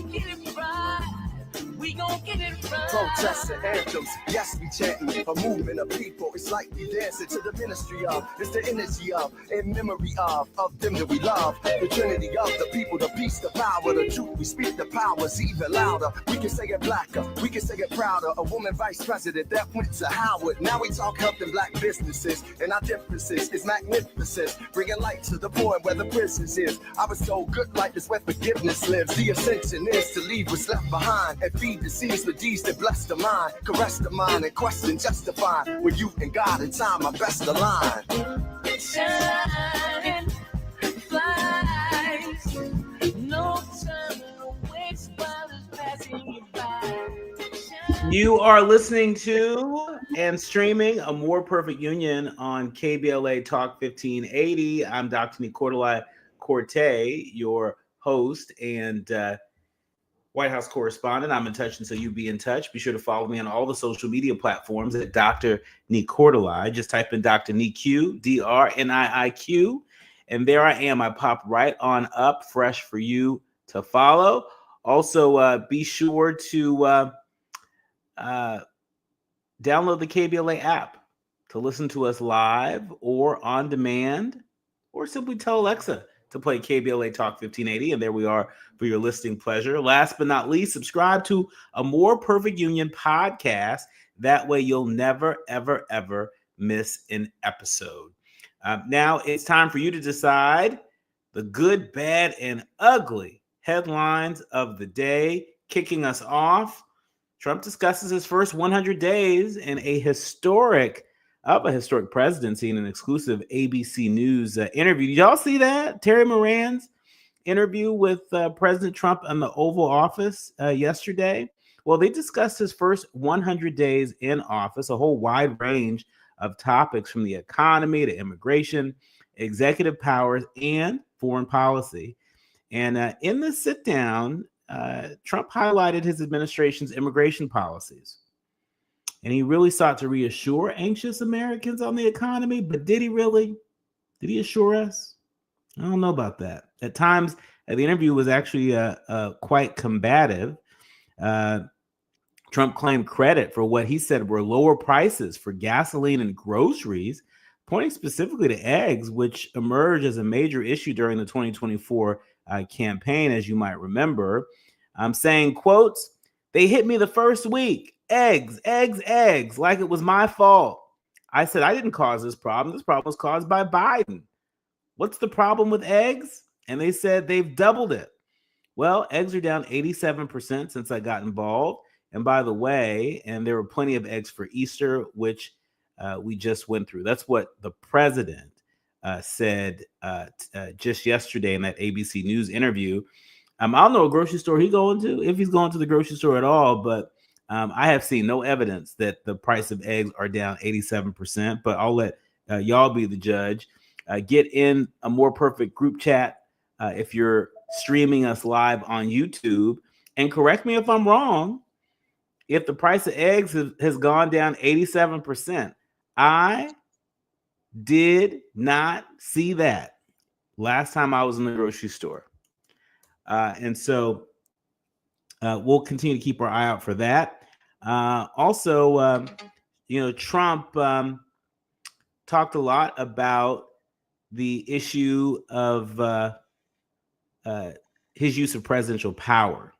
gon' get it right. We gon' get it right. Protests and anthems, yes, we chanting. A movement of people, it's like we dancing to the ministry of. It's the energy of, in memory of them that we love. The trinity of the people, the peace, the power, the truth. We speak the powers even louder. We can say it blacker, we can say it prouder. A woman vice president that went to Howard. Now we talk helping black businesses, and our differences is magnificent. Bringing light to the point where the prisons is. I was told good life is where forgiveness lives. The ascension is to leave what's left behind and feed the seeds with deeds that bless the mind, caress the mind, and question justify. With you and God in time, my best align. Shining flies, no time to waste while it's passing you by. You are listening to and streaming A More Perfect Union on KBLA Talk 1580. I'm Dr. Nii-Quartelai Quartey, your host and White House correspondent. I'm in touch until you be in touch. Be sure to follow me on all the social media platforms at Dr. Nii-Quartelai. Just type in Dr. Nii-Q, D-R-N-I-I-Q, and there I am. I pop right on up, fresh for you to follow. Also, be sure to download the KBLA app to listen to us live or on demand, or simply tell Alexa to play KBLA Talk 1580, and there we are for your listening pleasure. Last but not least, subscribe to A More Perfect Union podcast. That way you'll never, ever, ever miss an episode. Now it's time for you to decide the good, bad, and ugly headlines of the day. Kicking us off, Trump discusses his first 100 days in a historic presidency in an exclusive ABC News interview. Did y'all see that? Terry Moran's interview with President Trump in the Oval Office yesterday. Well, they discussed his first 100 days in office, a whole wide range of topics from the economy to immigration, executive powers, and foreign policy. And in the sit down, Trump highlighted his administration's immigration policies. And he really sought to reassure anxious Americans on the economy. But did he really? Did he assure us? I don't know about that. At times, the interview was actually quite combative. Trump claimed credit for what he said were lower prices for gasoline and groceries, pointing specifically to eggs, which emerged as a major issue during the 2024 campaign, as you might remember. I'm saying, quotes, "They hit me the first week. Eggs, like it was my fault. I said I didn't cause this problem. This problem was caused by Biden. What's the problem with eggs?" And they said they've doubled it. Well, eggs are down 87% since I got involved. And by the way, and there were plenty of eggs for Easter, which we just went through. That's what the president said just yesterday in that ABC News interview. I don't know what grocery store he's going to, if he's going to the grocery store at all, but I have seen no evidence that the price of eggs are down 87%, but I'll let y'all be the judge. Get in A More Perfect group chat if you're streaming us live on YouTube, and correct me if I'm wrong. If the price of eggs has gone down 87%, I did not see that last time I was in the grocery store. And so we'll continue to keep our eye out for that. Also, Trump talked a lot about the issue of his use of presidential power.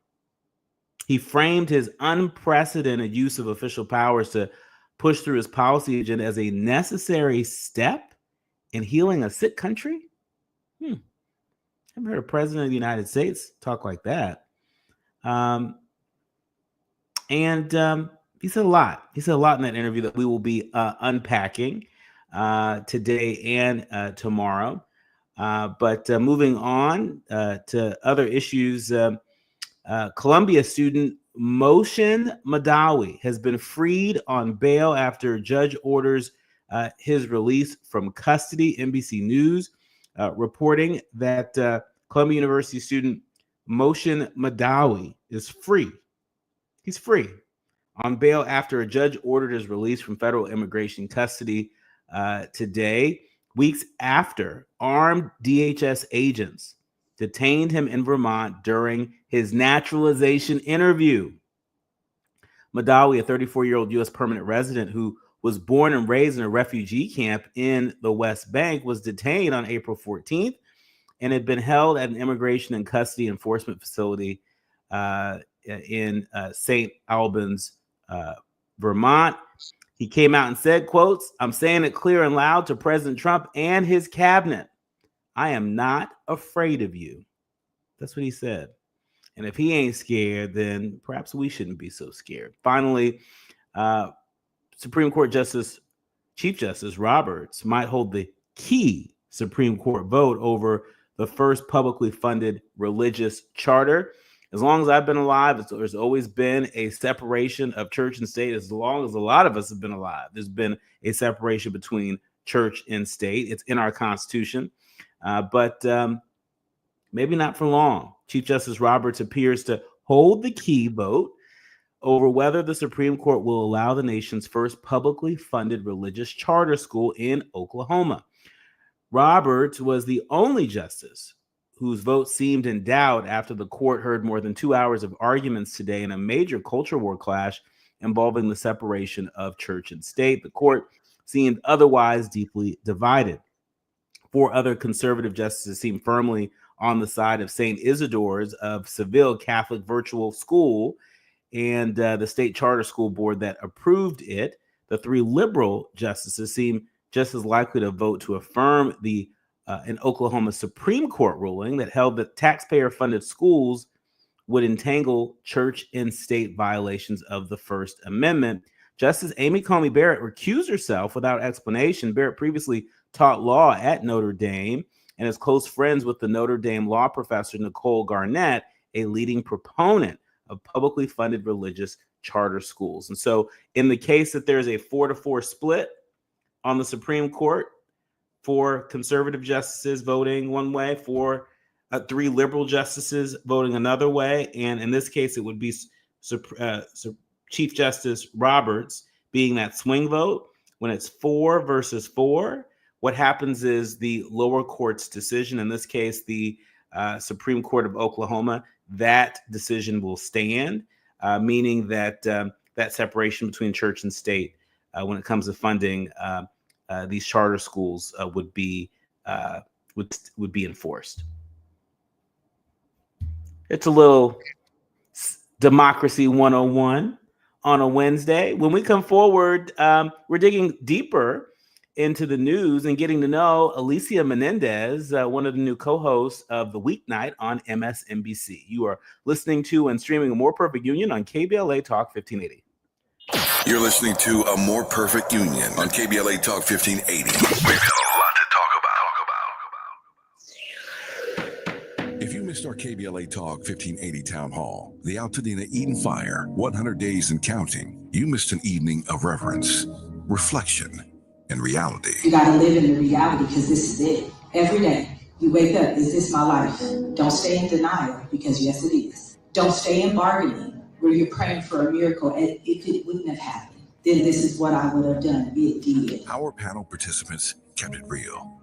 He framed his unprecedented use of official powers to push through his policy agenda as a necessary step in healing a sick country. Haven't heard a president of the United States talk like that. And he said a lot. He said a lot in that interview that we will be unpacking today and tomorrow. But moving on to other issues, Columbia student Mohsin Madawi has been freed on bail after a judge orders his release from custody. NBC News reporting that Columbia University student Mohsin Madawi is free. He's free on bail after a judge ordered his release from federal immigration custody today, weeks after armed DHS agents detained him in Vermont during his naturalization interview. Madawi, a 34-year-old U.S. permanent resident who was born and raised in a refugee camp in the West Bank, was detained on April 14th and had been held at an immigration and custody enforcement facility in St. Albans, Vermont. He came out and said, quotes, "I'm saying it clear and loud to President Trump and his cabinet. I am not afraid of you." That's what he said. And if he ain't scared, then perhaps we shouldn't be so scared. Finally, Supreme Court Chief Justice Roberts might hold the key Supreme Court vote over the first publicly funded religious charter. As long as I've been alive, there's always been a separation of church and state. As long as a lot of us have been alive, there's been a separation between church and state. It's in our Constitution, but maybe not for long. Chief Justice Roberts appears to hold the key vote over whether the Supreme Court will allow the nation's first publicly funded religious charter school in Oklahoma. Roberts was the only justice whose vote seemed in doubt after the court heard more than 2 hours of arguments today in a major culture war clash involving the separation of church and state. The court seemed otherwise deeply divided. 4 other conservative justices seemed firmly on the side of St. Isidore's of Seville Catholic Virtual School and the state charter school board that approved it. The 3 liberal justices seem just as likely to vote to affirm an Oklahoma Supreme Court ruling that held that taxpayer-funded schools would entangle church and state violations of the First Amendment. Justice Amy Coney Barrett recused herself without explanation. Barrett previously taught law at Notre Dame and is close friends with the Notre Dame law professor Nicole Garnett, a leading proponent of publicly funded religious charter schools. And so in the case that there's a 4-4 split on the Supreme Court, 4 conservative justices voting one way, 3 liberal justices voting another way, and in this case it would be Chief Justice Roberts being that swing vote. When it's 4 versus 4, what happens is the lower court's decision, in this case the Supreme Court of Oklahoma, that decision will stand, meaning that that separation between church and state when it comes to funding these charter schools would be enforced. It's a little Democracy 101 on a Wednesday. When we come forward, we're digging deeper into the news and getting to know Alicia Menendez, one of the new co-hosts of The Weeknight on MSNBC. You are listening to and streaming A More Perfect Union on KBLA Talk 1580. You're listening to A More Perfect Union on KBLA Talk 1580. We've got a lot to talk about. If you missed our KBLA Talk 1580 Town Hall, the Altadena Eden Fire, 100 Days and Counting, you missed an evening of reverence, reflection, and reality. You gotta live in the reality because this is it. Every day you wake up, is this my life? Don't stay in denial because yes it is. Don't stay in bargaining where you're praying for a miracle and if it wouldn't have happened, then this is what I would have done. It did. Our panel participants kept it real.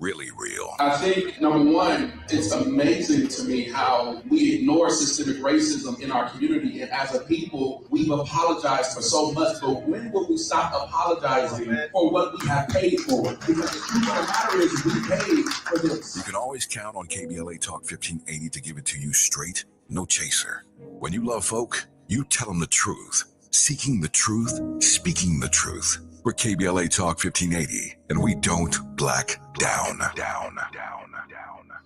Really real. I think, number one, it's amazing to me how we ignore systemic racism in our community. And as a people, we've apologized for so much. But when will we stop apologizing for what we have paid for? Because the truth of the matter is we paid for this. You can always count on KBLA Talk 1580 to give it to you straight, no chaser. When you love folk, you tell them the truth. Seeking the truth, speaking the truth. We're KBLA Talk 1580, and we don't black down.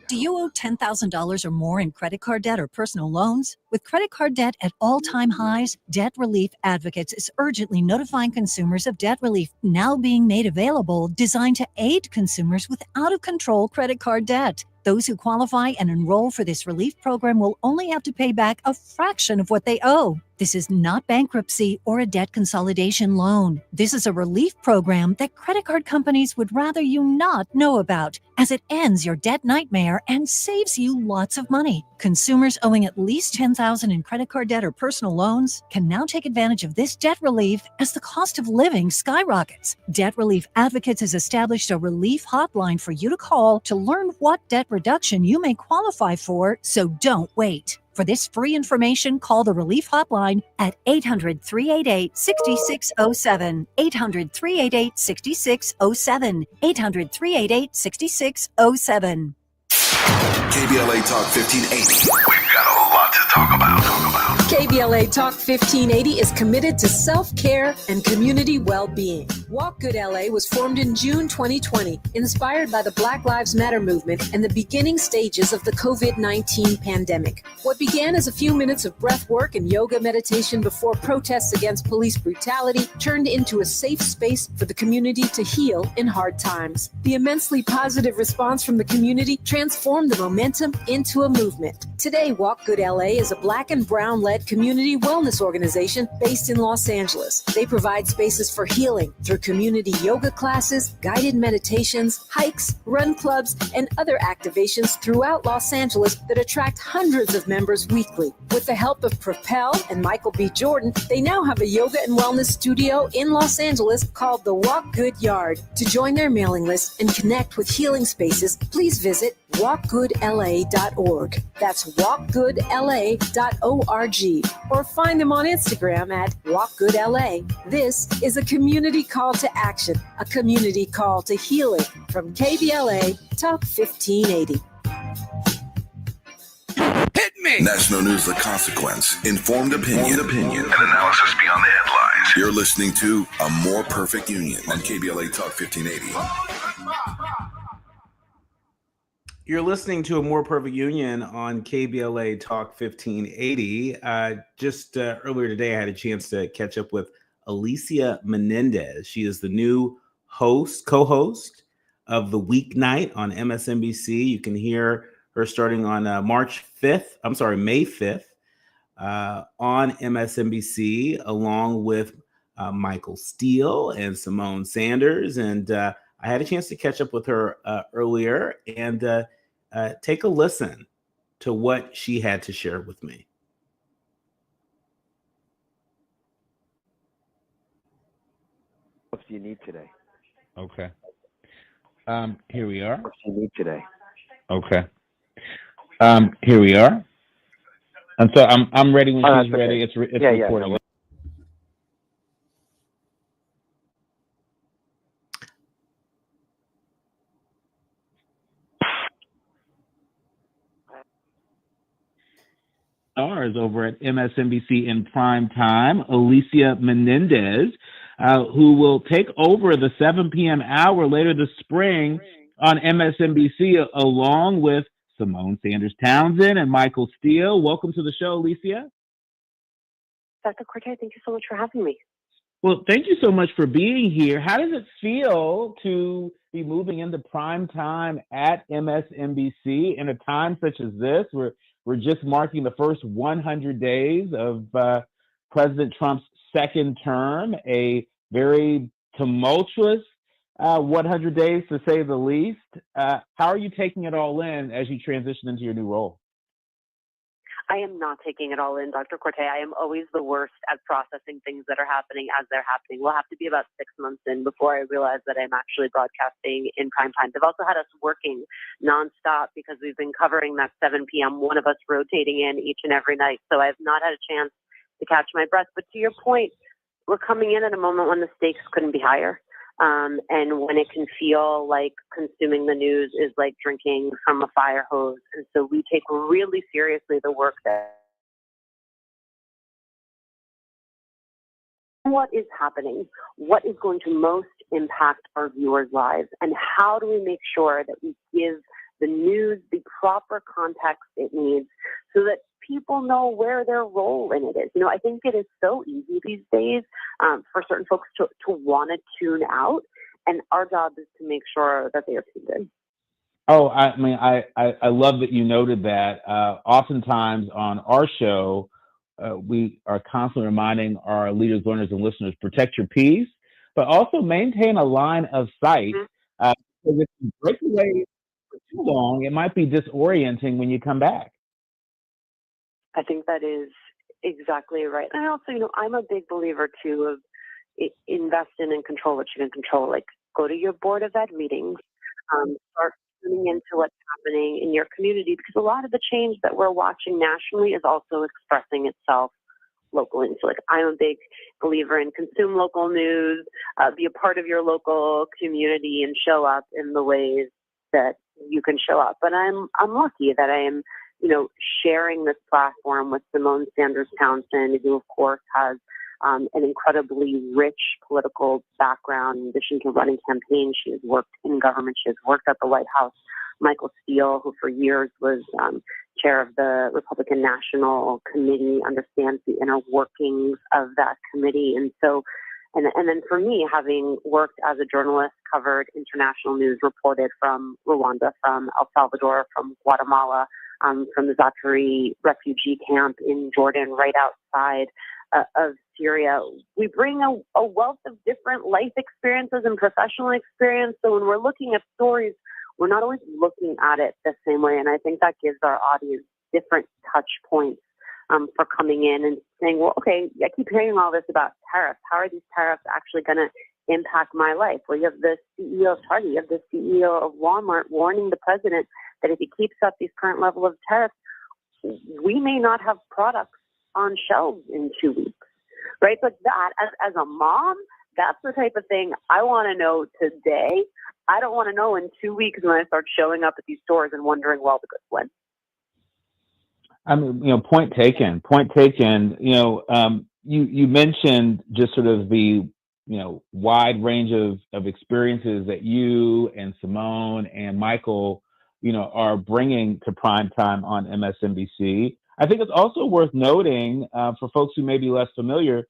Do you owe $10,000 or more in credit card debt or personal loans? With credit card debt at all-time highs, Debt Relief Advocates is urgently notifying consumers of debt relief now being made available, designed to aid consumers with out-of-control credit card debt. Those who qualify and enroll for this relief program will only have to pay back a fraction of what they owe. This is not bankruptcy or a debt consolidation loan. This is a relief program that credit card companies would rather you not know about, as it ends your debt nightmare and saves you lots of money. Consumers owing at least $10,000 in credit card debt or personal loans can now take advantage of this debt relief as the cost of living skyrockets. Debt Relief Advocates has established a relief hotline for you to call to learn what debt reduction you may qualify for, so don't wait. For this free information, call the Relief Hotline at 800-388-6607, 800-388-6607, 800-388-6607. KBLA Talk 1580. We've got a lot to talk about. KBLA Talk 1580 is committed to self-care and community well-being. Walk Good LA was formed in June 2020, inspired by the Black Lives Matter movement and the beginning stages of the COVID-19 pandemic. What began as a few minutes of breath work and yoga meditation before protests against police brutality turned into a safe space for the community to heal in hard times. The immensely positive response from the community transformed the momentum into a movement. Today, Walk Good LA is a Black and Brown-led community wellness organization based in Los Angeles. They provide spaces for healing through community yoga classes, guided meditations, hikes, run clubs, and other activations throughout Los Angeles that attract hundreds of members weekly. With the help of Propel and Michael B. Jordan, they now have a yoga and wellness studio in Los Angeles called the Walk Good Yard. To join their mailing list and connect with healing spaces, please visit walkgoodla.org. That's walkgoodla.org. Or find them on Instagram at walkgoodla. This is a community call to action, a community call to healing from KBLA Talk 1580. Hit me! National news, the consequence, informed opinion, and analysis beyond the headlines. You're listening to A More Perfect Union on KBLA Talk 1580. You're listening to A More Perfect Union on KBLA Talk 1580. Just earlier today, I had a chance to catch up with Alicia Menendez. She is the new co-host of The Weeknight on MSNBC. You can hear her starting on May 5th on MSNBC, along with Michael Steele and Simone Sanders. And I had a chance to catch up with her earlier and take a listen to what she had to share with me. What do you need today? Okay. Here we are. What do you need today? Okay. Here we are. And so I'm ready when she's ready. It's recording. Yeah. Stars over at MSNBC in prime time, Alicia Menendez, who will take over the 7 p.m. hour later this spring on MSNBC, along with Simone Sanders Townsend and Michael Steele. Welcome to the show, Alicia. Dr. Quartey, thank you so much for having me. Well, thank you so much for being here. How does it feel to be moving into prime time at MSNBC in a time such as this, where we're just marking the first 100 days of President Trump's second term, a very tumultuous 100 days, to say the least. How are you taking it all in as you transition into your new role? I am not taking it all in, Dr. Quartey. I am always the worst at processing things that are happening as they're happening. We'll have to be about 6 months in before I realize that I'm actually broadcasting in prime time. They've also had us working nonstop because we've been covering that 7 p.m., one of us rotating in each and every night. So I've not had a chance to catch my breath. But to your point, we're coming in at a moment when the stakes couldn't be higher. And when it can feel like consuming the news is like drinking from a fire hose. And so we take really seriously the work that what is happening, what is going to most impact our viewers' lives, and how do we make sure that we give the news the proper context it needs so that people know where their role in it is. You know, I think it is so easy these days for certain folks to want to tune out, and our job is to make sure that they are tuned in. Oh, I mean, I love that you noted that. Oftentimes on our show, we are constantly reminding our leaders, learners, and listeners, protect your peace, but also maintain a line of sight. Because if you break away for too long, it might be disorienting when you come back. I think that is exactly right. And also, you know, I'm a big believer too of invest in and control what you can control. Like, go to your board of ed meetings, start tuning into what's happening in your community, because a lot of the change that we're watching nationally is also expressing itself locally. So like, I'm a big believer in consume local news, be a part of your local community and show up in the ways that you can show up. But I'm lucky that I am, sharing this platform with Simone Sanders Townsend, who of course has an incredibly rich political background. In addition to running campaigns, she has worked in government. She has worked at the White House. Michael Steele, who for years was chair of the Republican National Committee, understands the inner workings of that committee. And so, and then for me, having worked as a journalist, covered international news, reported from Rwanda, from El Salvador, from Guatemala, from the Zaatari refugee camp in Jordan, right outside of Syria, we bring a wealth of different life experiences and professional experience. So when we're looking at stories, we're not always looking at it the same way. And I think that gives our audience different touch points for coming in and saying, well, okay, I keep hearing all this about tariffs. How are these tariffs actually going to impact my life? Well, you have the CEO of Target, you have the CEO of Walmart warning the president that if he keeps up these current level of tariffs, we may not have products on shelves in 2 weeks, right? But that, as a mom, that's the type of thing I want to know today. I don't want to know in 2 weeks when I start showing up at these stores and wondering, well, the goods when. I mean, point taken. Point taken. You mentioned just sort of the wide range of experiences that you and Simone and Michael are bringing to prime time on MSNBC. I think it's also worth noting for folks who may be less familiar,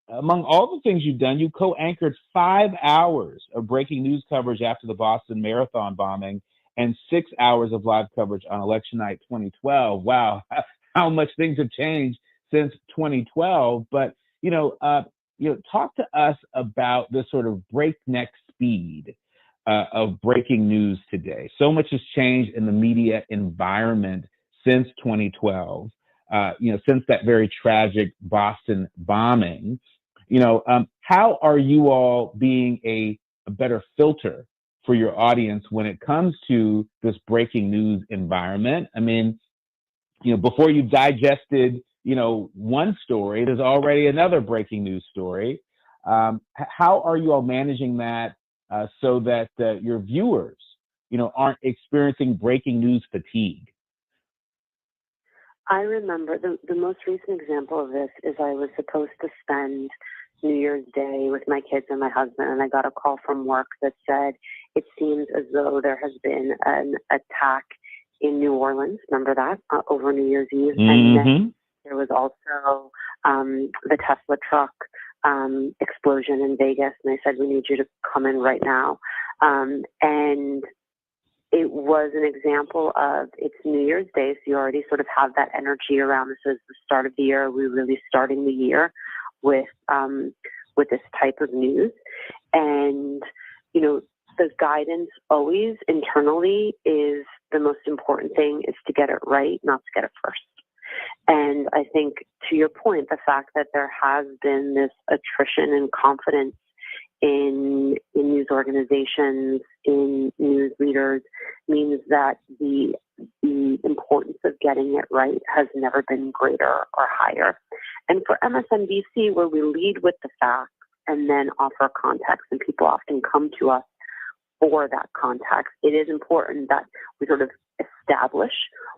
among all the things you've done, you co-anchored 5 hours of breaking news coverage after the Boston Marathon bombing and 6 hours of live coverage on election night 2012. Wow, how much things have changed since 2012. But, talk to us about this sort of breakneck speed of breaking news today. So much has changed in the media environment since 2012, since that very tragic Boston bombing. How are you all being a better filter for your audience when it comes to this breaking news environment? I mean, before you've digested, one story, there's already another breaking news story. How are you all managing that so that your viewers, aren't experiencing breaking news fatigue? I remember the most recent example of this is I was supposed to spend New Year's Day with my kids and my husband, and I got a call from work that said it seems as though there has been an attack in New Orleans. Remember that? Over New Year's Eve. Mm-hmm. And then there was also the Tesla truck explosion in Vegas, and they said, we need you to come in right now. And it was an example of, it's New Year's Day, so you already sort of have that energy around this as the start of the year. We're really starting the year with this type of news. And, the guidance always internally is the most important thing is to get it right, not to get it first. And I think, to your point, the fact that there has been this attrition in confidence in news organizations, in news leaders, means that the importance of getting it right has never been greater or higher. And for MSNBC, where we lead with the facts and then offer context, and people often come to us for that context, it is important that we sort of establish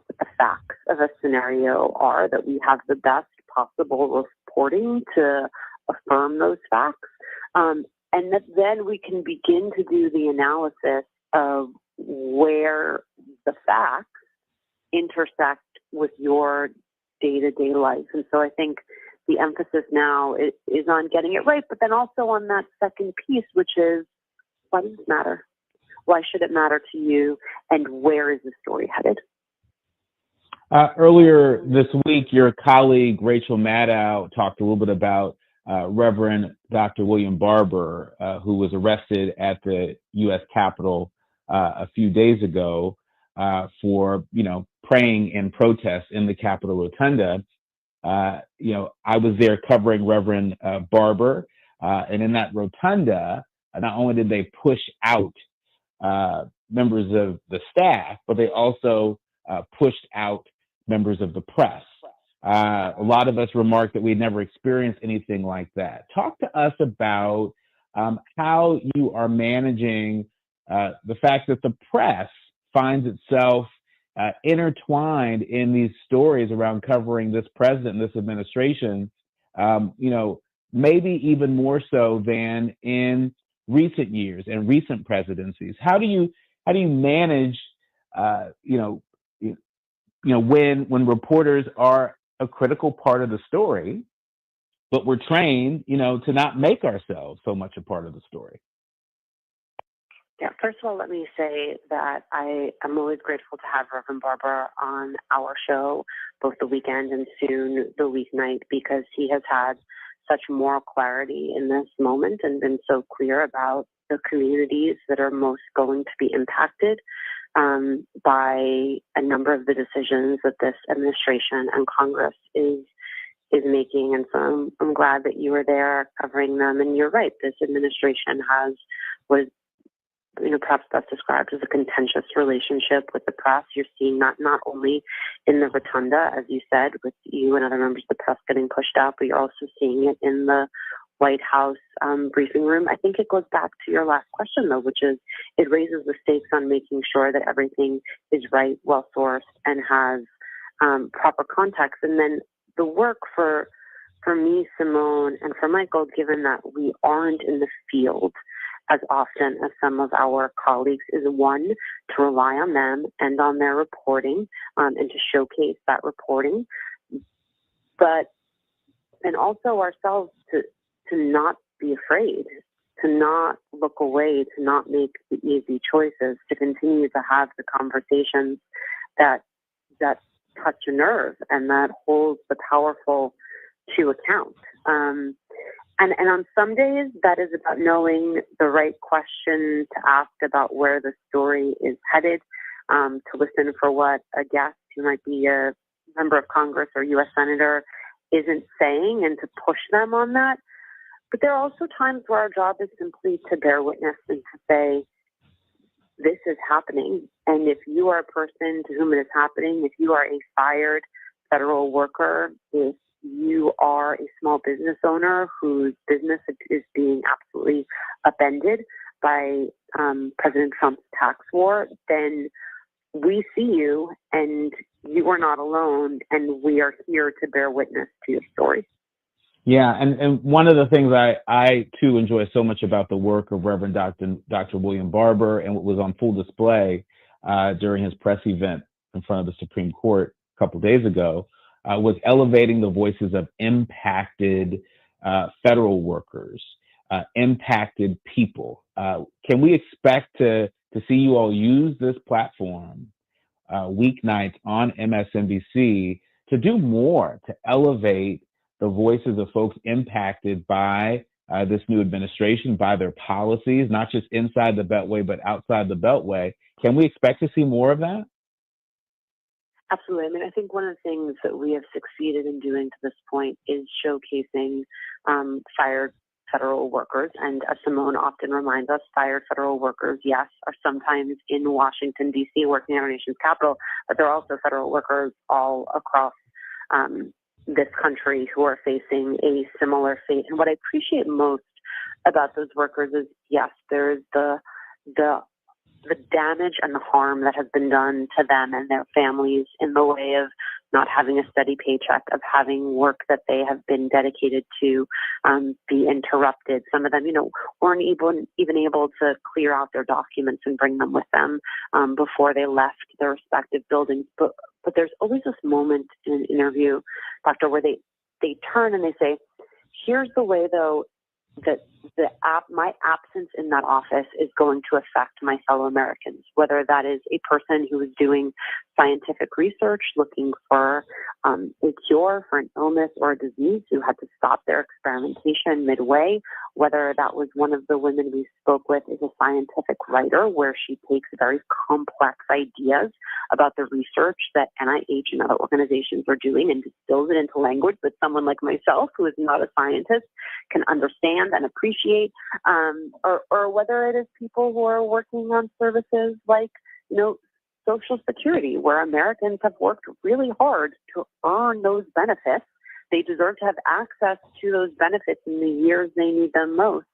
what the facts of a scenario are, that we have the best possible reporting to affirm those facts, and that then we can begin to do the analysis of where the facts intersect with your day-to-day life. And so I think the emphasis now is on getting it right, but then also on that second piece, which is, why does it matter? Why should it matter to you? And where is the story headed? Earlier this week, your colleague, Rachel Maddow, talked a little bit about Reverend Dr. William Barber, who was arrested at the U.S. Capitol a few days ago for, praying in protest in the Capitol Rotunda. I was there covering Reverend Barber, and in that rotunda, not only did they push out members of the staff, but they also pushed out members of the press. A lot of us remarked that we'd never experienced anything like that. Talk to us about how you are managing the fact that the press finds itself intertwined in these stories around covering this president and this administration, maybe even more so than in recent years and recent presidencies. How do you manage, when reporters are a critical part of the story, but we're trained, to not make ourselves so much a part of the story? Yeah, first of all, let me say that I am always grateful to have Reverend Barber on our show, both the weekend and soon the weeknight, because he has had such moral clarity in this moment and been so clear about the communities that are most going to be impacted by a number of the decisions that this administration and Congress is making. And so I'm glad that you were there covering them. And you're right, this administration was perhaps best described as a contentious relationship with the press. You're seeing that not only in the rotunda, as you said, with you and other members of the press getting pushed out, but you're also seeing it in the White House briefing room. I think it goes back to your last question, though, which is it raises the stakes on making sure that everything is right, well-sourced, and has proper context. And then the work for me, Simone, and for Michael, given that we aren't in the field as often as some of our colleagues, is one, to rely on them and on their reporting and to showcase that reporting, and also ourselves to not be afraid, to not look away, to not make the easy choices, to continue to have the conversations that touch a nerve and that hold the powerful to account. And on some days, that is about knowing the right question to ask about where the story is headed, to listen for what a guest who might be a member of Congress or U.S. Senator isn't saying and to push them on that. But there are also times where our job is simply to bear witness and to say, this is happening. And if you are a person to whom it is happening, if you are a fired federal worker, if you are a small business owner whose business is being absolutely upended by President Trump's tax war, then we see you and you are not alone, and we are here to bear witness to your story. Yeah, and one of the things I too enjoy so much about the work of Reverend Dr. William Barber, and what was on full display during his press event in front of the Supreme Court a couple of days ago, was elevating the voices of impacted federal workers, impacted people. Can we expect to see you all use this platform weeknights on MSNBC to do more to elevate the voices of folks impacted by this new administration, by their policies, not just inside the Beltway, but outside the Beltway? Can we expect to see more of that? Absolutely. I mean, I think one of the things that we have succeeded in doing to this point is showcasing fired federal workers. And as Simone often reminds us, fired federal workers, yes, are sometimes in Washington, D.C., working at our nation's capital, but there are also federal workers all across this country who are facing a similar fate. And what I appreciate most about those workers is, yes, there's the damage and the harm that has been done to them and their families in the way of not having a steady paycheck, of having work that they have been dedicated to be interrupted. Some of them, weren't even able to clear out their documents and bring them with them before they left their respective buildings. But there's always this moment in an interview, Doctor, where they turn and they say, here's the way, though, that my absence in that office is going to affect my fellow Americans, whether that is a person who is doing scientific research, looking for a cure for an illness or a disease, who had to stop their experimentation midway, whether that was one of the women we spoke with is a scientific writer where she takes very complex ideas about the research that NIH and other organizations are doing and distills it into language that someone like myself, who is not a scientist, can understand and appreciate. appreciate, or whether it is people who are working on services like, Social Security, where Americans have worked really hard to earn those benefits. They deserve to have access to those benefits in the years they need them most.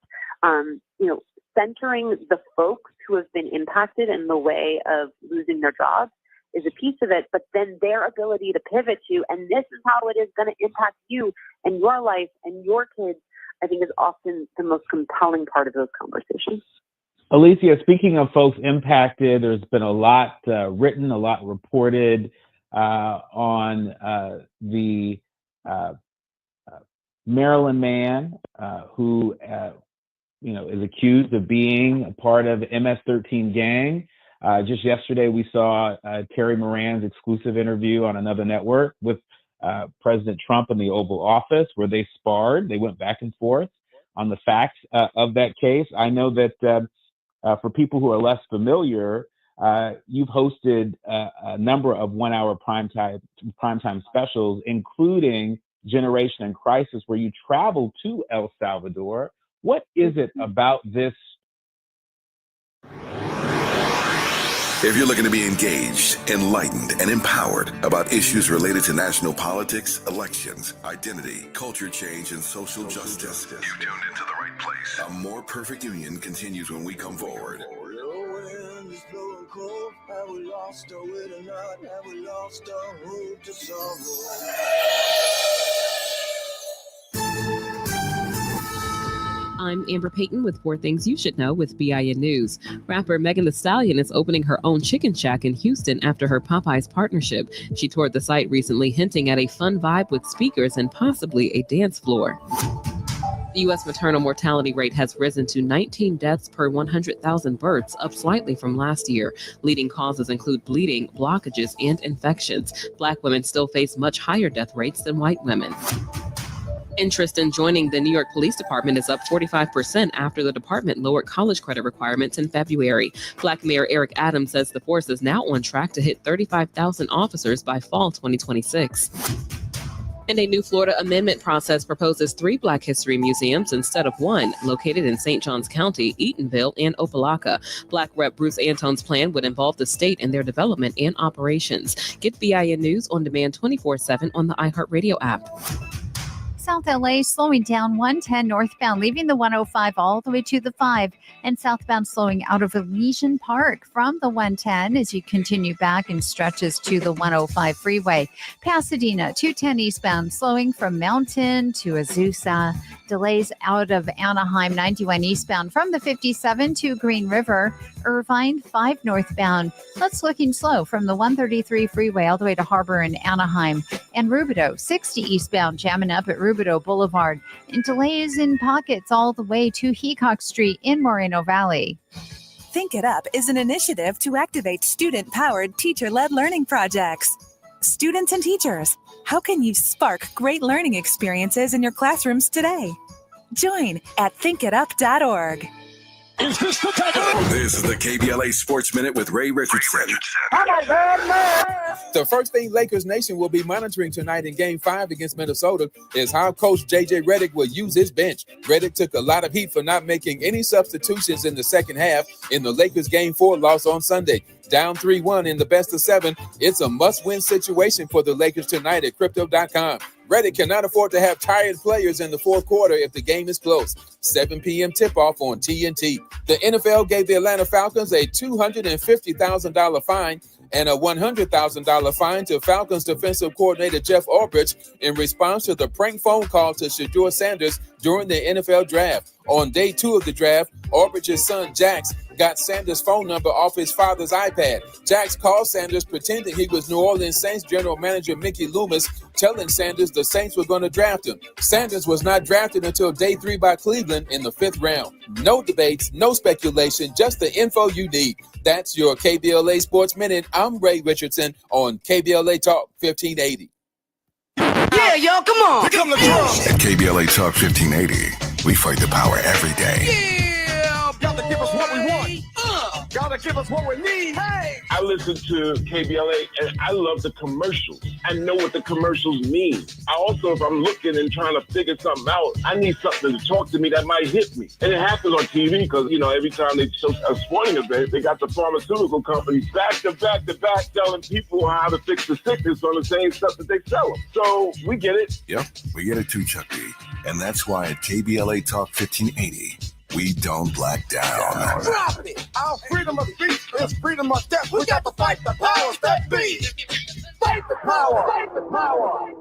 Centering the folks who have been impacted in the way of losing their jobs is a piece of it, but then their ability to pivot to, and this is how it is going to impact you and your life and your kids, I think is often the most compelling part of those conversations. Alicia, speaking of folks impacted, there's been a lot written, a lot reported on the Maryland man who is accused of being a part of MS-13 gang. Just yesterday, we saw Terry Moran's exclusive interview on another network with President Trump in the Oval Office, where they sparred. They went back and forth on the facts of that case. I know that for people who are less familiar, you've hosted a number of one-hour primetime specials, including Generation in Crisis, where you traveled to El Salvador. What is it about this? If you're looking to be engaged, enlightened, and empowered about issues related to national politics, elections, identity, culture change, and social justice, you tuned into the right place. A More Perfect Union continues when we come forward. I'm Amber Payton with 4 Things You Should Know with BIN News. Rapper Megan Thee Stallion is opening her own chicken shack in Houston after her Popeyes partnership. She toured the site recently, hinting at a fun vibe with speakers and possibly a dance floor. The U.S. maternal mortality rate has risen to 19 deaths per 100,000 births, up slightly from last year. Leading causes include bleeding, blockages, and infections. Black women still face much higher death rates than white women. Interest in joining the New York Police Department is up 45% after the department lowered college credit requirements in February. Black Mayor Eric Adams says the force is now on track to hit 35,000 officers by fall 2026. And a new Florida amendment process proposes 3 Black History museums instead of 1, located in St. Johns County, Eatonville, and Opelika. Black Rep. Bruce Antone's plan would involve the state in their development and operations. Get BIN News on demand 24/7 on the iHeartRadio app. South LA slowing down 110 northbound, leaving the 105 all the way to the 5, and southbound slowing out of Elysian Park from the 110 as you continue back and stretches to the 105 freeway. Pasadena 210 eastbound slowing from Mountain to Azusa. Delays out of Anaheim 91 eastbound from the 57 to Green River. Irvine 5 northbound. That's looking slow from the 133 freeway all the way to Harbor and Anaheim. And Rubidoux 60 eastbound jamming up at Rubidoux Boulevard. And delays in pockets all the way to Heacock Street in Moreno Valley. Think It Up is an initiative to activate student-powered, teacher-led learning projects. Students and teachers, how can you spark great learning experiences in your classrooms today? Join at thinkitup.org. This is the KBLA Sports Minute with Ray Richardson. The first thing Lakers Nation will be monitoring tonight in Game 5 against Minnesota is how Coach J.J. Redick will use his bench. Redick took a lot of heat for not making any substitutions in the second half in the Lakers Game 4 loss on Sunday. Down 3-1 in the best of 7, it's a must-win situation for the Lakers tonight at Crypto.com. Redick cannot afford to have tired players in the fourth quarter if the game is close. 7 p.m. tip-off on TNT. The NFL gave the Atlanta Falcons a $250,000 fine and a $100,000 fine to Falcons defensive coordinator Jeff Ulbrich in response to the prank phone call to Shedeur Sanders during the NFL draft. On day 2 of the draft, Ulbrich's son Jax got Sanders' phone number off his father's iPad. Jax called Sanders pretending he was New Orleans Saints general manager Mickey Loomis, telling Sanders the Saints were going to draft him. Sanders was not drafted until day 3 by Cleveland in the 5th round. No debates, no speculation, just the info you need. That's your KBLA Sports Minute. I'm Ray Richardson on KBLA Talk 1580. Yeah, y'all, come on. Here come the drums. At KBLA Talk 1580, we fight the power every day. Yeah, gotta give us what we want. Gotta to give us what we need. Hey! I listen to KBLA and I love the commercials. I know what the commercials mean. I also, if I'm looking and trying to figure something out, I need something to talk to me that might hit me. And it happens on TV because, you know, every time they show a sporting event, they got the pharmaceutical companies back to back telling people how to fix the sickness on the same stuff that they sell them. So we get it. Yep, we get it too, Chuck D. And that's why at KBLA Talk 1580, we don't black down. Drop it! Our freedom of speech is freedom of death. We got to fight the powers that be. Fight the power! Fight the power!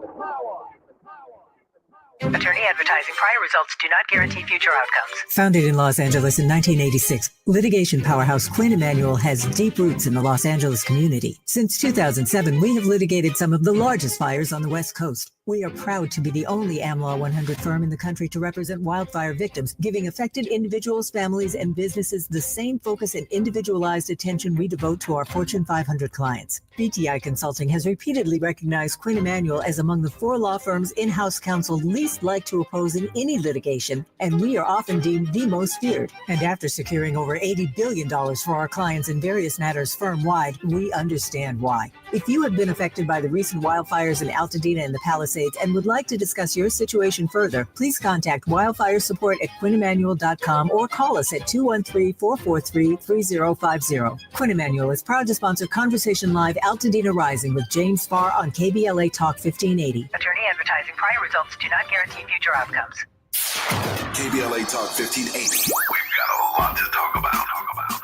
Attorney advertising. Prior results do not guarantee future outcomes. Founded in Los Angeles in 1986, litigation powerhouse Quinn Emanuel has deep roots in the Los Angeles community. Since 2007, we have litigated some of the largest fires on the West Coast. We are proud to be the only AmLaw 100 firm in the country to represent wildfire victims, giving affected individuals, families, and businesses the same focus and individualized attention we devote to our Fortune 500 clients. BTI Consulting has repeatedly recognized Quinn Emanuel as among the 4 law firms in-house counsel least like to oppose in any litigation, and we are often deemed the most feared. And after securing over $80 billion for our clients in various matters firm-wide, we understand why. If you have been affected by the recent wildfires in Altadena and the Palisades and would like to discuss your situation further, please contact wildfire support at QuinnEmanuel.com or call us at 213-443-3050. Quinn Emanuel is proud to sponsor Conversation Live Altadena Rising with James Farr on KBLA Talk 1580. Attorney advertising. Prior results do not guarantee future outcomes. KBLA Talk 1580. We've got a lot to talk about.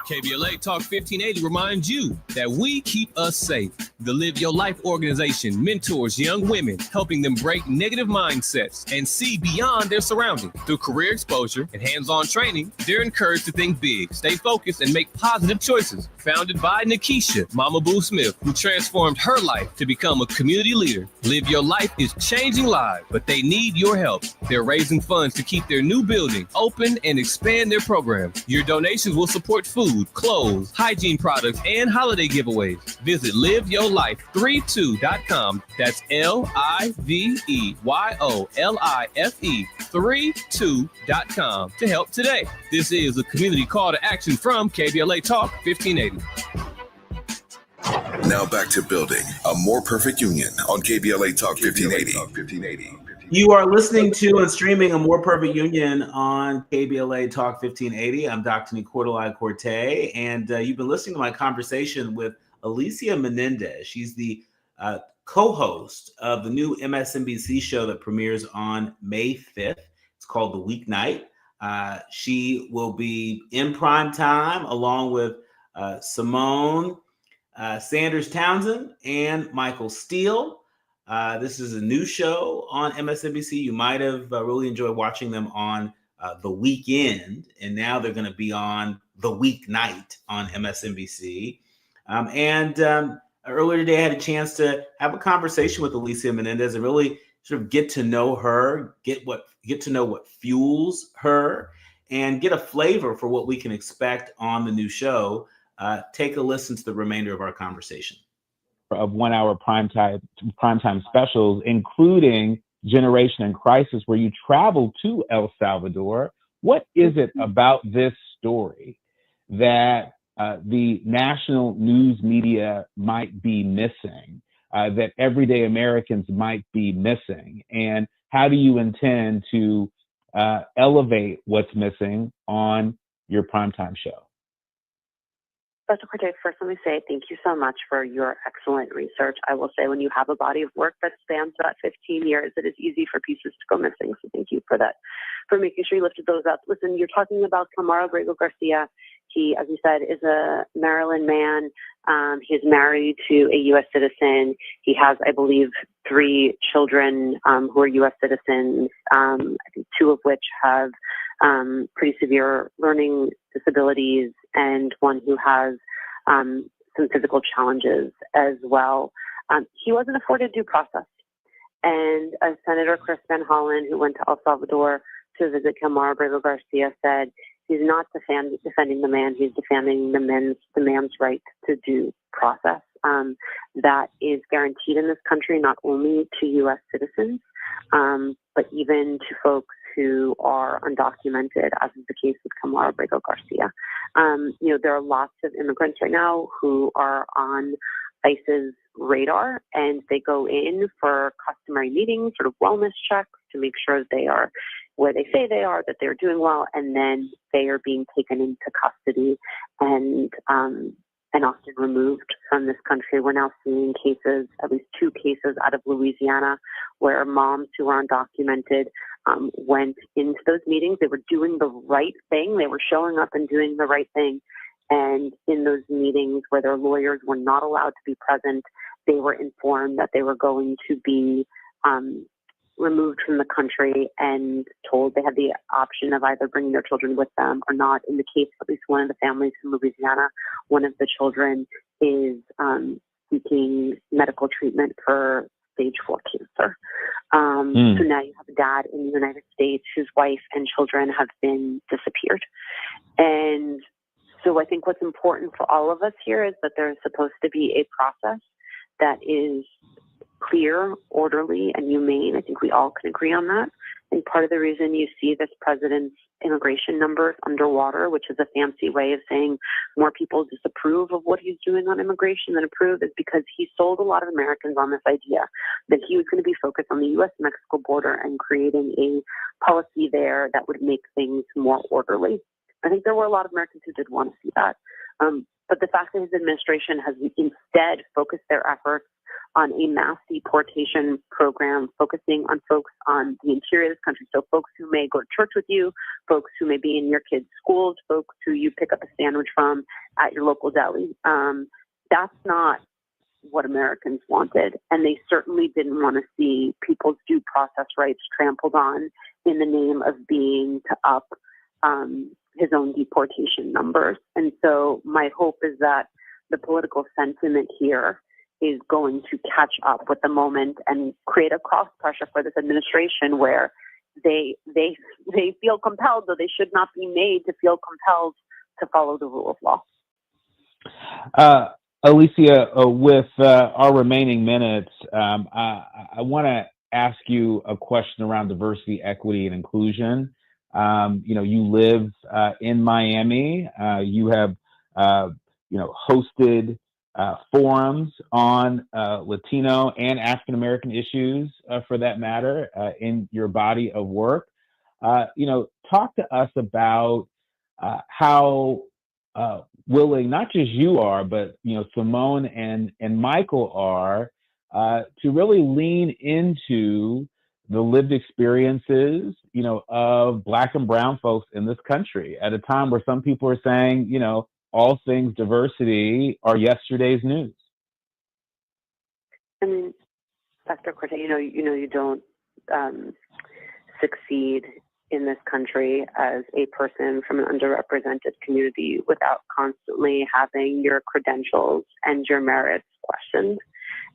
KBLA Talk 1580 reminds you that we keep us safe. The Live Your Life organization mentors young women, helping them break negative mindsets and see beyond their surroundings. Through career exposure and hands-on training, they're encouraged to think big, stay focused, and make positive choices. Founded by Nikisha, Mama Boo Smith, who transformed her life to become a community leader. Live Your Life is changing lives, but they need your help. They're raising funds to keep their new building open and expand their program. Your donations will support food, clothes, hygiene products, and holiday giveaways. Visit liveyourlife32.com. That's LIVEYOLIFE32.com to help today. This is a community call to action from KBLA Talk 1580. Now back to building a more perfect union on KBLA Talk 1580. You are listening to and streaming A More Perfect Union on KBLA Talk 1580. I'm Dr. Nii-Quartelai Quartey, and you've been listening to my conversation with Alicia Menendez. She's the co-host of the new MSNBC show that premieres on May 5th. It's called The Weeknight. She will be in prime time along with Simone Sanders Townsend and Michael Steele. This is a new show on MSNBC. You might have really enjoyed watching them on The Weekend, and now they're going to be on The Weeknight on MSNBC. Earlier today, I had a chance to have a conversation with Alicia Menendez and really sort of get to know her, get to know what fuels her, and get a flavor for what we can expect on the new show. Take a listen to the remainder of our conversation. Of 1 hour primetime specials, including Generation in Crisis, where you travel to El Salvador. What is it about this story that the national news media might be missing, that everyday Americans might be missing? And how do you intend to elevate what's missing on your primetime show? Dr. Quartey, first let me say thank you so much for your excellent research. I will say when you have a body of work that spans about 15 years, it is easy for pieces to go missing. So thank you for that, for making sure you lifted those up. Listen, you're talking about Camaro Abrego Garcia. He, as you said, is a Maryland man. He's married to a U.S. citizen. He has, I believe, 3 children who are U.S. citizens, I think 2 of which have pretty severe learning disabilities, and one who has some physical challenges as well. He wasn't afforded due process. And Senator Chris Van Hollen, who went to El Salvador to visit Camaro Abrego Garcia, said he's not defending the man, he's defending the man's right to due process. That is guaranteed in this country, not only to U.S. citizens, but even to folks who are undocumented, as is the case with Kamara Abrego Garcia. There are lots of immigrants right now who are on ICE's radar, and they go in for customary meetings, sort of wellness checks to make sure they are where they say they are, that they're doing well, and then they are being taken into custody and often removed from this country. We're now seeing cases, at least 2 cases out of Louisiana, where moms who are undocumented went into those meetings. They were doing the right thing. They were showing up and doing the right thing. And in those meetings where their lawyers were not allowed to be present, they were informed that they were going to be removed from the country and told they had the option of either bringing their children with them or not. In the case of at least one of the families in Louisiana, one of the children is seeking medical treatment for stage 4 cancer. So now you have a dad in the United States whose wife and children have been disappeared. And so I think what's important for all of us here is that there's supposed to be a process that is clear, orderly, and humane. I think we all can agree on that. And part of the reason you see this president's immigration numbers underwater, which is a fancy way of saying more people disapprove of what he's doing on immigration than approve, is because he sold a lot of Americans on this idea that he was going to be focused on the U.S.-Mexico border and creating a policy there that would make things more orderly. I think there were a lot of Americans who did want to see that. But the fact that his administration has instead focused their efforts on a mass deportation program, focusing on folks on the interior of this country. So folks who may go to church with you, folks who may be in your kids' schools, folks who you pick up a sandwich from at your local deli. That's not what Americans wanted. And they certainly didn't want to see people's due process rights trampled on in the name of being to up his own deportation numbers. And so my hope is that the political sentiment here is going to catch up with the moment and create a cross pressure for this administration where they feel compelled, though they should not be made to feel compelled to follow the rule of law. Alicia, with our remaining minutes, I want to ask you a question around diversity, equity, and inclusion. You live in Miami. You have, hosted forums on Latino and African American issues, for that matter, in your body of work. Talk to us about how willing not just you are, but Simone and Michael are to really lean into the lived experiences, of Black and Brown folks in this country at a time where some people are saying, all things diversity are yesterday's news. I mean, Dr. Quartey, you don't succeed in this country as a person from an underrepresented community without constantly having your credentials and your merits questioned.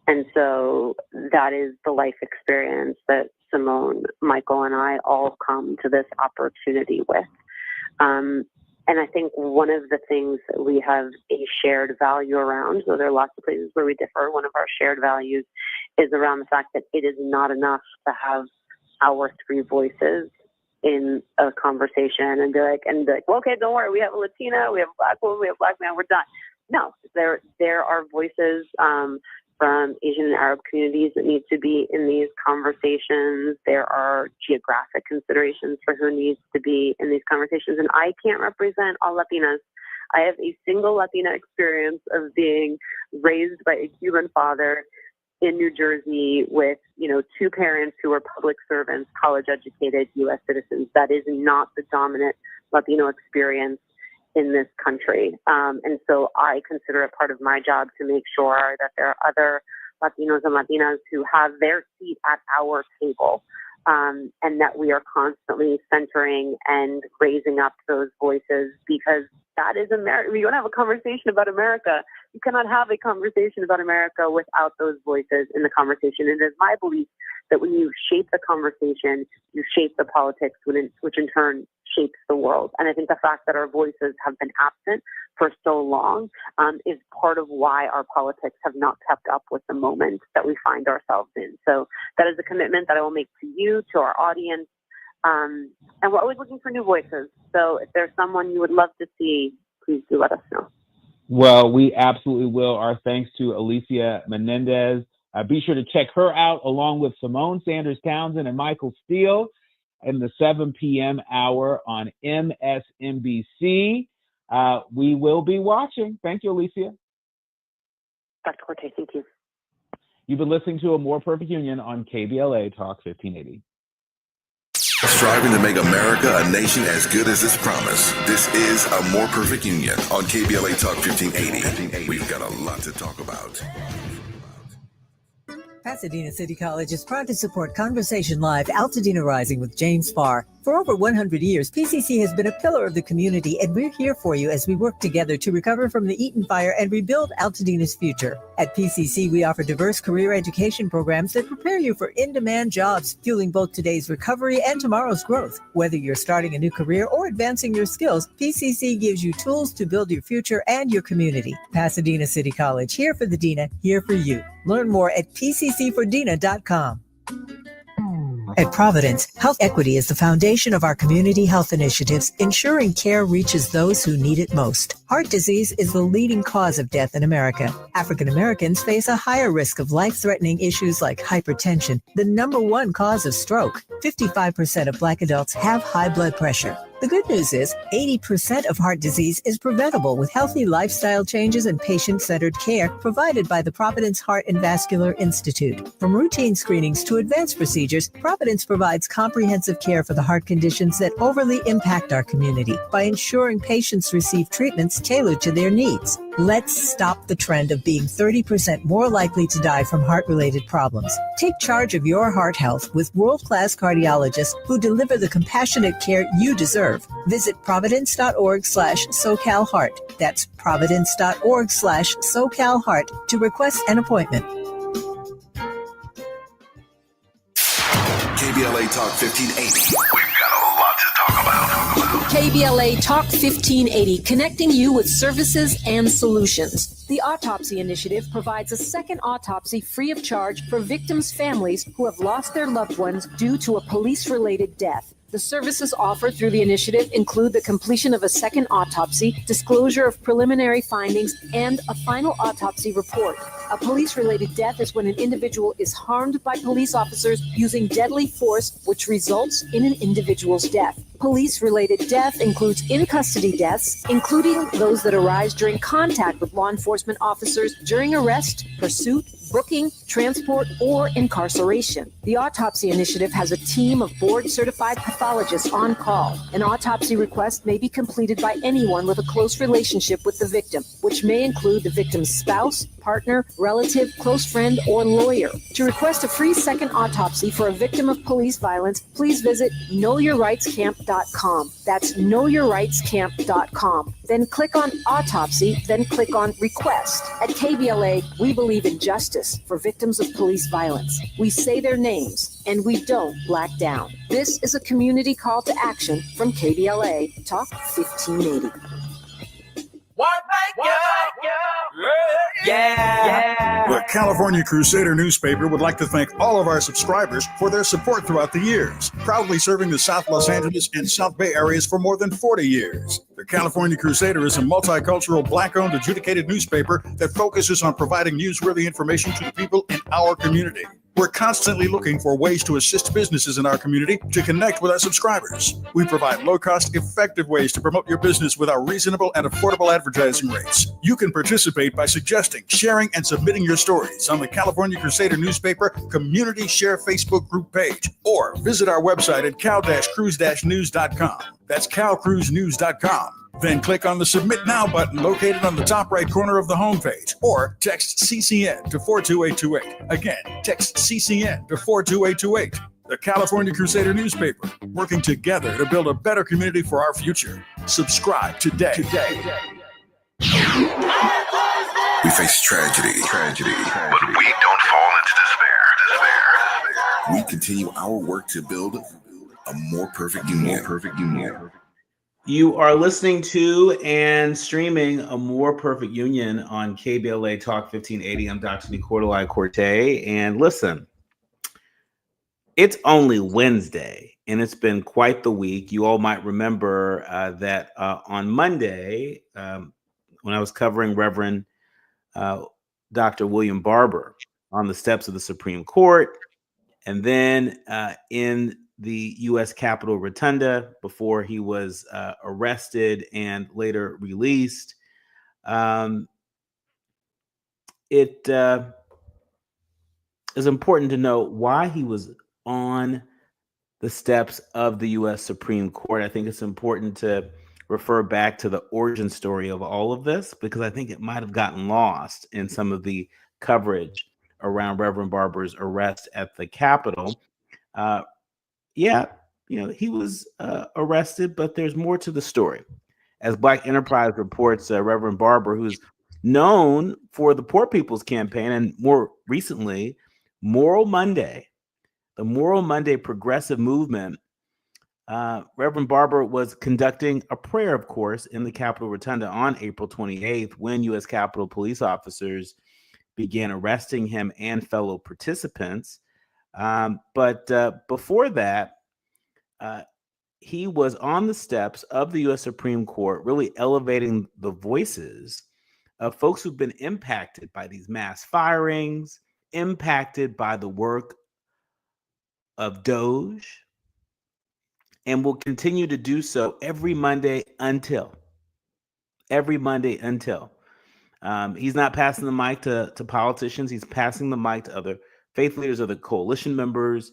And so that is the life experience that Simone, Michael, and I all come to this opportunity with. And I think one of the things that we have a shared value around, so there are lots of places where we differ, one of our shared values is around the fact that it is not enough to have our 3 voices in a conversation and be like, well, okay, don't worry, we have a Latina, we have a Black woman, we have a Black man, we're done. No, there are voices from Asian and Arab communities that need to be in these conversations. There are geographic considerations for who needs to be in these conversations. And I can't represent all Latinas. I have a single Latina experience of being raised by a Cuban father in New Jersey with, 2 parents who were public servants, college-educated U.S. citizens. That is not the dominant Latino experience in this country. And so I consider it part of my job to make sure that there are other Latinos and Latinas who have their seat at our table, and that we are constantly centering and raising up those voices, because that is America. We don't have a conversation about America. You cannot have a conversation about America without those voices in the conversation. And it is my belief that when you shape the conversation, you shape the politics, which in turn shapes the world. And I think the fact that our voices have been absent for so long is part of why our politics have not kept up with the moment that we find ourselves in. So that is a commitment that I will make to you, to our audience, And we're always looking for new voices. So if there's someone you would love to see, please do let us know. Well, we absolutely will. Our thanks to Alicia Menendez. Be sure to check her out along with Simone Sanders Townsend and Michael Steele in the 7 p.m. hour on MSNBC. We will be watching. Thank you, Alicia. Dr. Quartey, thank you. You've been listening to A More Perfect Union on KBLA Talk 1580. Striving to make America a nation as good as its promise. This is A More Perfect Union on KBLA Talk 1580. We've got a lot to talk about. Pasadena City College is proud to support Conversation Live Altadena Rising with James Farr. For over 100 years, PCC has been a pillar of the community, and we're here for you as we work together to recover from the Eaton fire and rebuild Altadena's future. At PCC, we offer diverse career education programs that prepare you for in-demand jobs, fueling both today's recovery and tomorrow's growth. Whether you're starting a new career or advancing your skills, PCC gives you tools to build your future and your community. Pasadena City College, here for the Dena, here for you. Learn more at pccfordena.com. At Providence, health equity is the foundation of our community health initiatives, ensuring care reaches those who need it most. Heart disease is the leading cause of death in America. African Americans face a higher risk of life-threatening issues like hypertension, the number one cause of stroke. 55% of Black adults have high blood pressure. The good news is 80% of heart disease is preventable with healthy lifestyle changes and patient-centered care provided by the Providence Heart and Vascular Institute. From routine screenings to advanced procedures, Providence provides comprehensive care for the heart conditions that overly impact our community by ensuring patients receive treatments tailored to their needs. Let's stop the trend of being 30% more likely to die from heart-related problems. Take charge of your heart health with world-class cardiologists who deliver the compassionate care you deserve. Visit providence.org/SoCalHeart. That's providence.org/SoCalHeart to request an appointment. KBLA Talk 1580. We've got a lot to talk about. KBLA Talk 1580, connecting you with services and solutions. The Autopsy Initiative provides a second autopsy free of charge for victims' families who have lost their loved ones due to a police-related death. The services offered through the initiative include the completion of a second autopsy, disclosure of preliminary findings, and a final autopsy report. A police-related death is when an individual is harmed by police officers using deadly force, which results in an individual's death. Police-related death includes in-custody deaths, including those that arise during contact with law enforcement officers during arrest, pursuit, booking, transport, or incarceration. The Autopsy Initiative has a team of board-certified pathologists on call. An autopsy request may be completed by anyone with a close relationship with the victim, which may include the victim's spouse, partner, relative, close friend, or lawyer. To request a free second autopsy for a victim of police violence, please visit knowyourrightscamp.com. That's knowyourrightscamp.com. Then click on Autopsy, then click on Request. At KBLA, we believe in justice for victims of police violence. We say their names, and we don't black down. This is a community call to action from KBLA Talk 1580. The California Crusader newspaper would like to thank all of our subscribers for their support throughout the years, proudly serving the South Los Angeles and South Bay areas for more than 40 years. The California Crusader is a multicultural, Black-owned, adjudicated newspaper that focuses on providing newsworthy information to the people in our community. We're constantly looking for ways to assist businesses in our community to connect with our subscribers. We provide low-cost, effective ways to promote your business with our reasonable and affordable advertising rates. You can participate by suggesting, sharing, and submitting your stories on the California Crusader newspaper Community Share Facebook group page, or visit our website at cal-cruise-news.com. That's calcruisenews.com. Then click on the Submit Now button located on the top right corner of the homepage, or text CCN to 42828. Again, text CCN to 42828. The California Crusader newspaper, working together to build a better community for our future. Subscribe today. We face tragedy, but we don't fall into despair. We continue our work to build a more perfect union. You are listening to and streaming A More Perfect Union on KBLA Talk 1580. I'm Dr. Nii-Quartelai Quartey. And listen, It's only Wednesday, and it's been quite the week. You all might remember that on Monday, when I was covering Reverend Dr. William Barber on the steps of the Supreme Court, and then in the U.S. Capitol Rotunda before he was arrested and later released, it is important to know why he was on the steps of the U.S. Supreme Court. I think it's important to refer back to the origin story of all of this, because I think it might have gotten lost in some of the coverage around Reverend Barber's arrest at the Capitol. He was arrested, but there's more to the story. As Black Enterprise reports, Reverend Barber, who's known for the Poor People's Campaign and more recently, Moral Monday, the Moral Monday progressive movement, Reverend Barber was conducting a prayer, of course, in the Capitol Rotunda on April 28th when U.S. Capitol police officers began arresting him and fellow participants. But before that, he was on the steps of the U.S. Supreme Court, really elevating the voices of folks who've been impacted by these mass firings, impacted by the work of Doge, and will continue to do so every Monday until. He's not passing the mic to politicians. He's passing the mic to other faith leaders, other coalition members,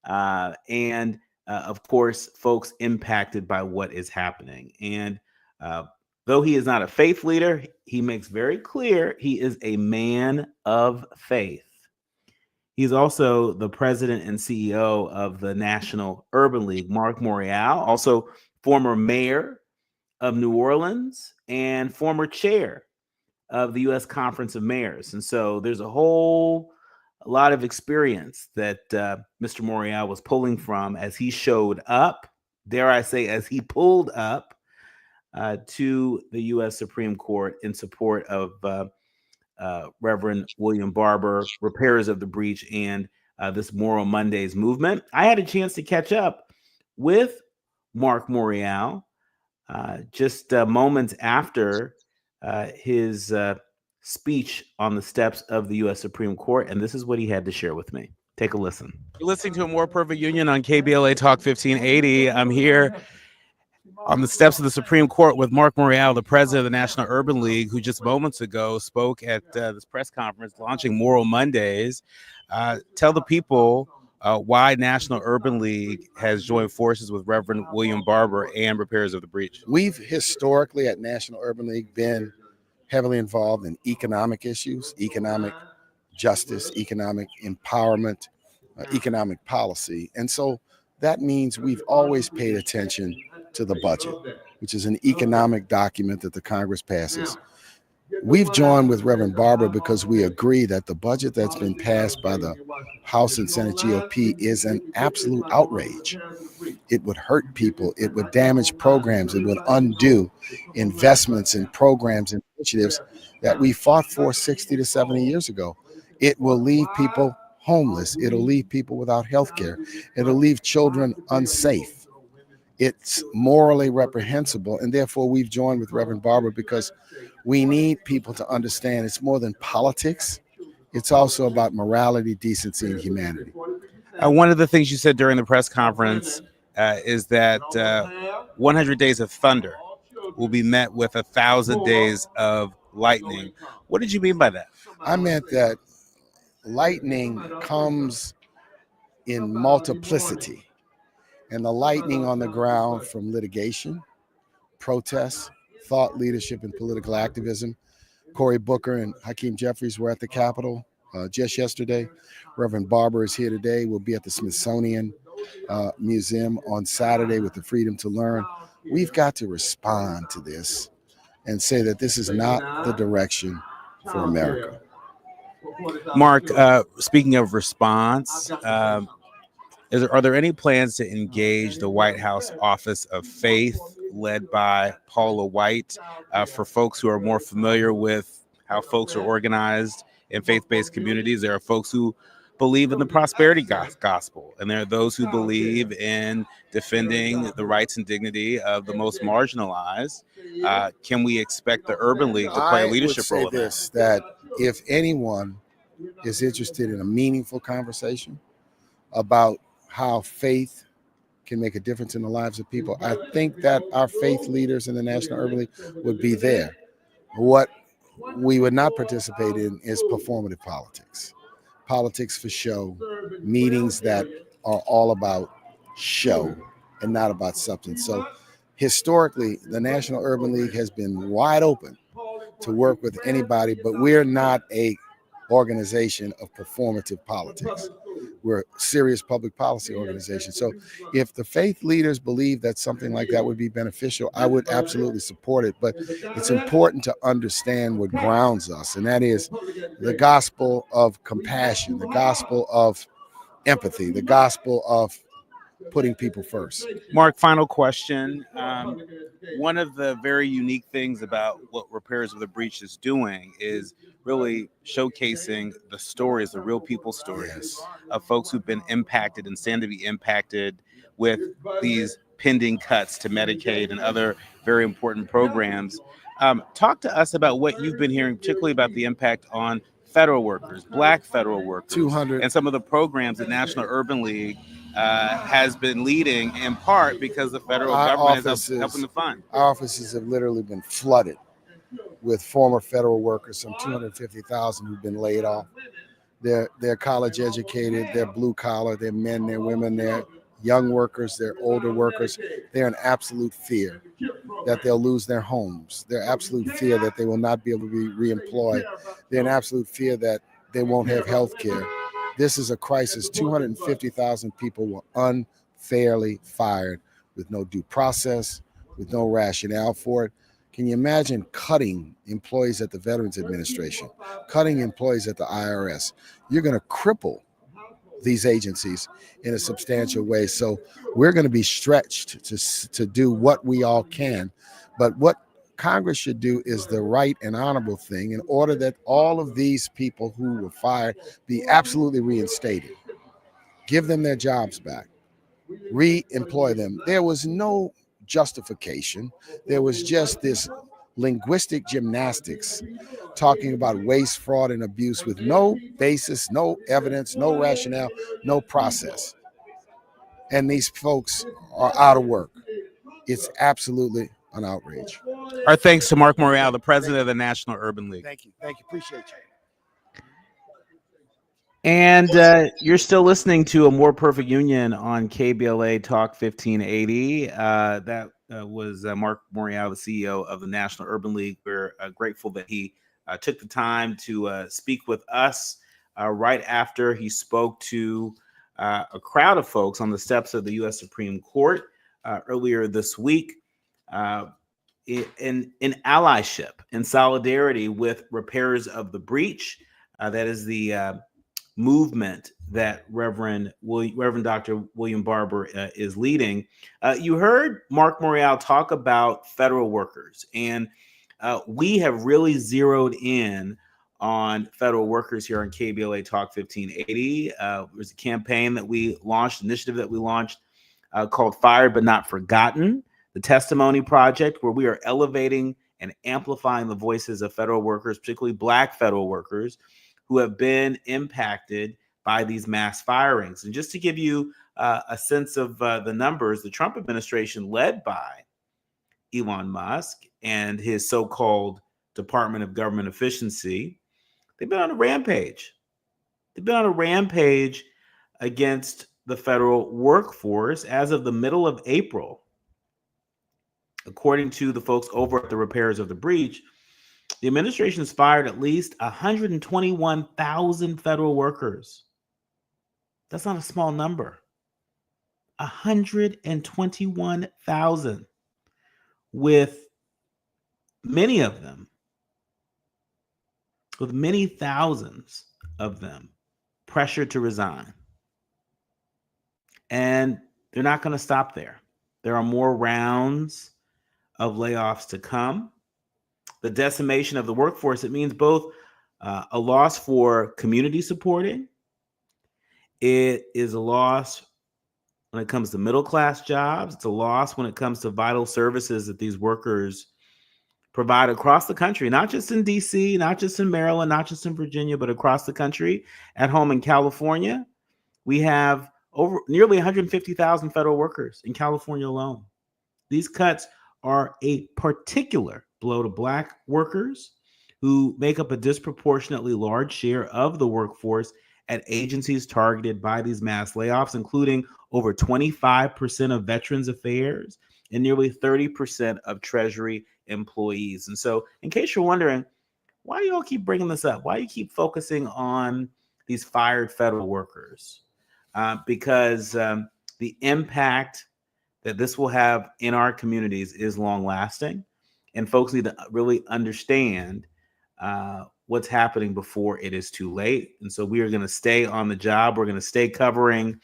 and of course, folks impacted by what is happening. And though he is not a faith leader, he makes very clear he is a man of faith. He's also the president and CEO of the National Urban League. Mark Morial, also former mayor of New Orleans and former chair of the U.S. Conference of Mayors. And so there's a lot of experience that Mr. Morial was pulling from as he showed up, dare I say, as he pulled up to the U.S. Supreme Court in support of Reverend William Barber, repairers of the breach, and this Moral Mondays movement. I had a chance to catch up with Mark Morial just moments after his speech on the steps of the U.S. Supreme Court, and this is what he had to share with me. Take a listen. You're listening to A More Perfect Union on KBLA Talk 1580. I'm here on the steps of the Supreme Court with Mark Morial, the president of the National Urban League, who just moments ago spoke at this press conference launching Moral Mondays. Tell the people why National Urban League has joined forces with Reverend William Barber and repairers of the breach. We've historically at National Urban League been heavily involved in economic issues, economic justice, economic empowerment, economic policy. And so that means we've always paid attention to the budget, which is an economic document that the Congress passes. We've joined with Reverend Barber because we agree that the budget that's been passed by the House and Senate GOP is an absolute outrage. It would hurt people. It would damage programs. It would undo investments in programs and initiatives that we fought for 60 to 70 years ago. It will leave people homeless. It'll leave people without health care. It'll leave children unsafe. It's morally reprehensible, and therefore we've joined with Reverend Barber because we need people to understand it's more than politics. It's also about morality, decency, and humanity. One of the things you said during the press conference is that 100 days of thunder will be met with 1,000 days of lightning. What did you mean by that? I meant that lightning comes in multiplicity. And the lightning on the ground from litigation, protests, thought leadership, and political activism. Cory Booker and Hakeem Jeffries were at the Capitol just yesterday. Reverend Barber is here today. We'll be at the Smithsonian Museum on Saturday with the Freedom to Learn. We've got to respond to this and say that this is not the direction for America. Mark, speaking of response, are there any plans to engage the White House Office of Faith, led by Paula White, for folks who are more familiar with how folks are organized in faith-based communities? There are folks who believe in the prosperity gospel, and there are those who believe in defending the rights and dignity of the most marginalized. Can we expect the Urban League to play a leadership role in that? That if anyone is interested in a meaningful conversation about how faith can make a difference in the lives of people, I think that our faith leaders in the National Urban League would be there. What we would not participate in is performative politics for show, meetings that are all about show and not about substance. So historically, the National Urban League has been wide open to work with anybody, but we're not a organization of performative politics. We're a serious public policy organization. So if the faith leaders believe that something like that would be beneficial, I would absolutely support it. But it's important to understand what grounds us, and that is the gospel of compassion, the gospel of empathy, the gospel of putting people first. Mark, final question. One of the very unique things about what Repairers of the Breach is doing is really showcasing the stories, the real people stories of folks who've been impacted and stand to be impacted with these pending cuts to Medicaid and other very important programs. Talk to us about what you've been hearing, particularly about the impact on federal workers, Black federal workers, 200 and some of the programs that National Urban League has been leading, in part because the federal government is helping to fund. Our offices have literally been flooded with former federal workers, some 250,000 who've been laid off. They're college educated, they're blue collar, they're men, they're women, they're young workers, they're older workers. They're in absolute fear that they'll lose their homes. They're absolute fear that they will not be able to be reemployed. They're in absolute fear that they won't have health care. This is a crisis. 250,000 people were unfairly fired with no due process, with no rationale for it. Can you imagine cutting employees at the Veterans Administration, cutting employees at the IRS? You're going to cripple these agencies in a substantial way. So we're going to be stretched to do what we all can. But what Congress should do is the right and honorable thing in order that all of these people who were fired be absolutely reinstated. Give them their jobs back. Re-employ them. There was no justification. There was just this linguistic gymnastics talking about waste, fraud, and abuse with no basis, no evidence, no rationale, no process. And these folks are out of work. It's absolutely an outrage. Our thanks to Mark Morial, the president of the National Urban League. Thank you. Appreciate you. And you're still listening to A More Perfect Union on KBLA Talk 1580. That was Mark Morial, the CEO of the National Urban League. We're grateful that he took the time to speak with us right after he spoke to a crowd of folks on the steps of the U.S. Supreme Court earlier this week in allyship and solidarity with Repairers of the Breach. That is the movement that Reverend Dr. William Barber is leading. You heard Mark Morial talk about federal workers, and we have really zeroed in on federal workers here on KBLA Talk 1580. There's a campaign that we launched, initiative that we launched called Fired But Not Forgotten, the Testimony Project, where we are elevating and amplifying the voices of federal workers, particularly Black federal workers, who have been impacted by these mass firings. And just to give you a sense of the numbers, the Trump administration, led by Elon Musk and his so-called Department of Government Efficiency, they've been on a rampage. They've been on a rampage against the federal workforce as of the middle of April. According to the folks over at the Repairers of the Breach, the administration has fired at least 121,000 federal workers. That's not a small number. 121,000, with many thousands of them pressured to resign. And they're not going to stop there. There are more rounds of layoffs to come. The decimation of the workforce, it means both a loss for community supporting It is a loss when it comes to middle-class jobs. It's a loss when it comes to vital services that these workers provide across the country, not just in D.C., not just in Maryland, not just in Virginia, but across the country. At home in California, we have over nearly 150,000 federal workers in California alone. These cuts are a particular blow to Black workers who make up a disproportionately large share of the workforce at agencies targeted by these mass layoffs, including over 25% of Veterans Affairs and nearly 30% of Treasury employees. And so, in case you're wondering, why do you all keep bringing this up? Why do you keep focusing on these fired federal workers? Because the impact that this will have in our communities is long lasting, and folks need to really understand what's happening before it is too late. And so we are going to stay on the job. We're going to stay covering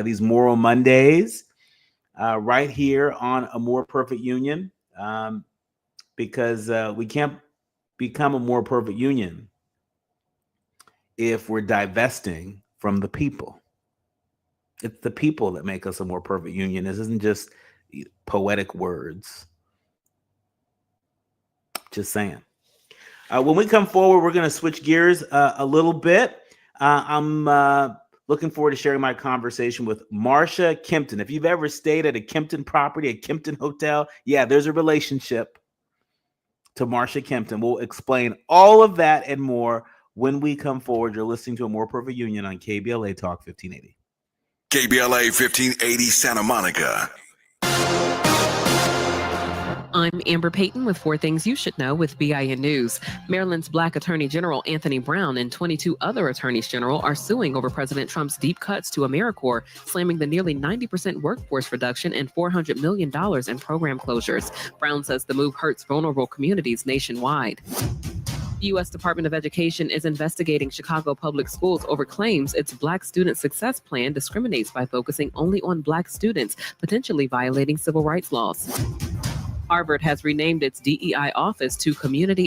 these Moral Mondays right here on A More Perfect Union, because we can't become a more perfect union if we're divesting from the people. It's the people that make us a more perfect union. This isn't just poetic words. Just saying. When we come forward, we're going to switch gears a little bit. I'm looking forward to sharing my conversation with Marsha Kempton. If you've ever stayed at a Kempton property, a Kempton hotel, yeah, there's a relationship to Marsha Kempton. We'll explain all of that and more when we come forward. You're listening to A More Perfect Union on KBLA Talk 1580. KBLA 1580 Santa Monica. I'm Amber Payton with 4 Things You Should Know with BIN News. Maryland's Black Attorney General Anthony Brown and 22 other attorneys general are suing over President Trump's deep cuts to AmeriCorps, slamming the nearly 90% workforce reduction and $400 million in program closures. Brown says the move hurts vulnerable communities nationwide. The U.S. Department of Education is investigating Chicago Public Schools over claims its Black Student Success Plan discriminates by focusing only on Black students, potentially violating civil rights laws. Harvard has renamed its DEI office to Community